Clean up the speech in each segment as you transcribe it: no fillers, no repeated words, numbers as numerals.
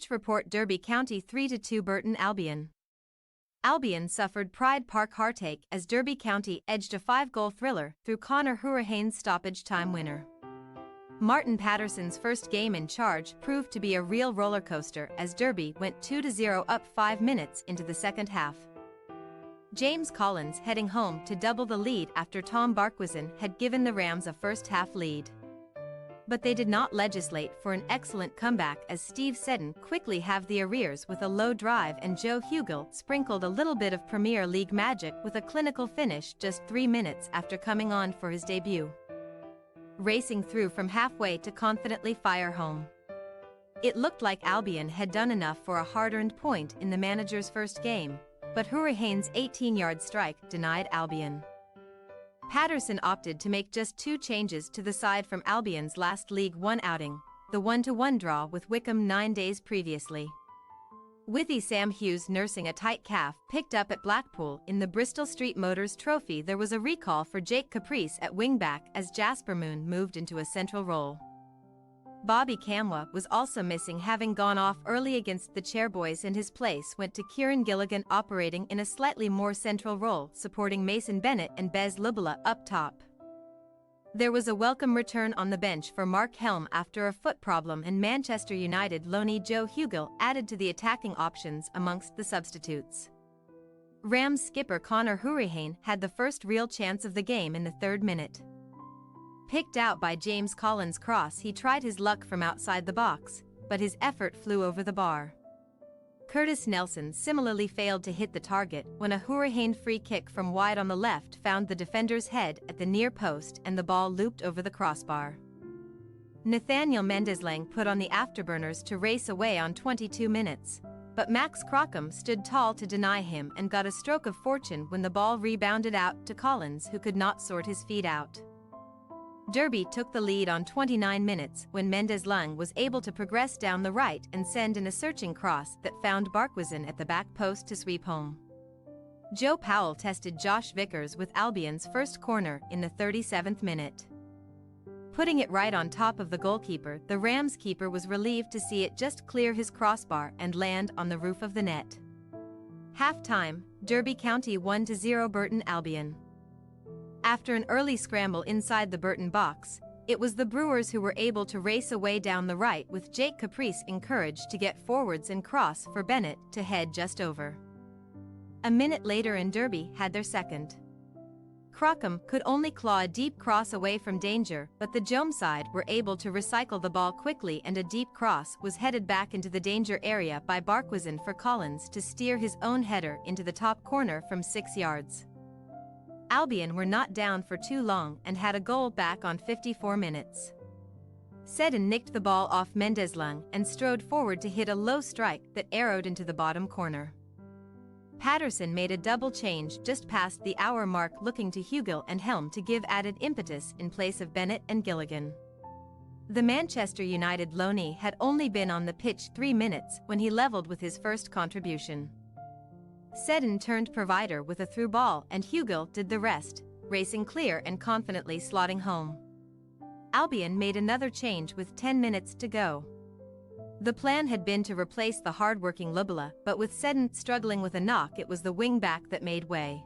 Match report: Derby County 3-2 Burton Albion. Albion suffered Pride Park heartache as Derby County edged a 5-goal thriller through Conor Hourihane's stoppage time winner. Martin Patterson's first game in charge proved to be a real roller coaster as Derby went 2-0 up 5 minutes into the second half. James Collins heading home to double the lead after Tom Barkwison had given the Rams a first-half lead. But they did not legislate for an excellent comeback as Steve Seddon quickly halved the arrears with a low drive, and Joe Hugill sprinkled a little bit of Premier League magic with a clinical finish just 3 minutes after coming on for his debut. Racing through from halfway to confidently fire home. It looked like Albion had done enough for a hard-earned point in the manager's first game, but Hourihane's 18-yard strike denied Albion. Patterson opted to make just 2 changes to the side from Albion's last League One outing, the 1-1 draw with Wycombe 9 days previously. Withy Sam Hughes nursing a tight calf picked up at Blackpool in the Bristol Street Motors Trophy. There was a recall for Jake Caprice at wingback as Jasper Moon moved into a central role. Bobby Kamwa was also missing, having gone off early against the Chairboys, and his place went to Kieran Gilligan, operating in a slightly more central role, supporting Mason Bennett and Bez Lubula up top. There was a welcome return on the bench for Mark Helm after a foot problem, and Manchester United loanee Joe Hugill added to the attacking options amongst the substitutes. Rams skipper Conor Hourihane had the first real chance of the game in the 3rd minute. Picked out by James Collins' cross, he tried his luck from outside the box, but his effort flew over the bar. Curtis Nelson similarly failed to hit the target when a Hourihane free kick from wide on the left found the defender's head at the near post and the ball looped over the crossbar. Nathaniel Mendeslang put on the afterburners to race away on 22 minutes, but Max Crockham stood tall to deny him and got a stroke of fortune when the ball rebounded out to Collins, who could not sort his feet out. Derby took the lead on 29 minutes when Mendeslang was able to progress down the right and send in a searching cross that found Barkwison at the back post to sweep home. Joe Powell tested Josh Vickers with Albion's first corner in the 37th minute. Putting it right on top of the goalkeeper, the Rams keeper was relieved to see it just clear his crossbar and land on the roof of the net. Half-time, Derby County 1-0 Burton Albion. After an early scramble inside the Burton box, it was the Brewers who were able to race away down the right, with Jake Caprice encouraged to get forwards and cross for Bennett to head just over. A minute later and Derby had their second. Crockham could only claw a deep cross away from danger, but the Jome side were able to recycle the ball quickly, and a deep cross was headed back into the danger area by Barkwison for Collins to steer his own header into the top corner from 6 yards. Albion were not down for too long and had a goal back on 54 minutes. Seddon nicked the ball off Mendeslang and strode forward to hit a low strike that arrowed into the bottom corner. Patterson made a double change just past the hour mark, looking to Hugill and Helm to give added impetus in place of Bennett and Gilligan. The Manchester United loanee had only been on the pitch 3 minutes when he levelled with his first contribution. Seddon turned provider with a through ball, and Hugill did the rest, racing clear and confidently slotting home. Albion made another change with 10 minutes to go. The plan had been to replace the hard-working Lubula, but with Seddon struggling with a knock, it was the wing-back that made way.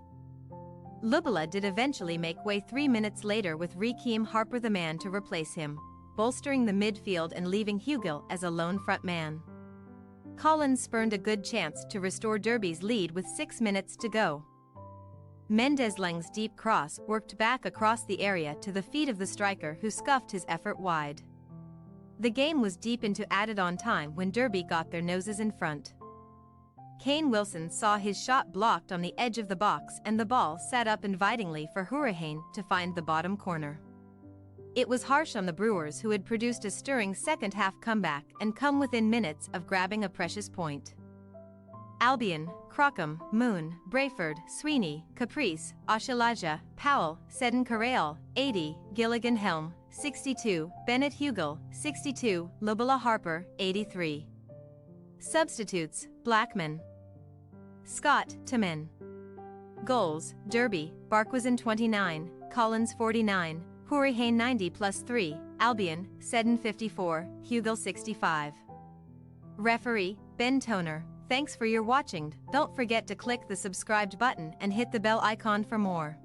Lubula did eventually make way 3 minutes later with Rekeem Harper the man to replace him, bolstering the midfield and leaving Hugill as a lone front man. Collins spurned a good chance to restore Derby's lead with 6 minutes to go. Mendeslang's deep cross worked back across the area to the feet of the striker, who scuffed his effort wide. The game was deep into added-on time when Derby got their noses in front. Kane Wilson saw his shot blocked on the edge of the box, and the ball sat up invitingly for Hourihane to find the bottom corner. It was harsh on the Brewers, who had produced a stirring second-half comeback and come within minutes of grabbing a precious point. Albion, Crockham, Moon, Brayford, Sweeney, Caprice, Ashalaja, Powell, Seddon Carreal, 80, Gilligan Helm, 62, Bennett Hugill, 62, Lubula Harper, 83. Substitutes: Blackman, Scott, Tamen. Goals: Derby, Barkwison 29, Collins 49, Hourihane 90 + 3, Albion, Seddon 54, Hugill 65. Referee, Ben Toner, thanks for your watching. Don't forget to click the subscribed button and hit the bell icon for more.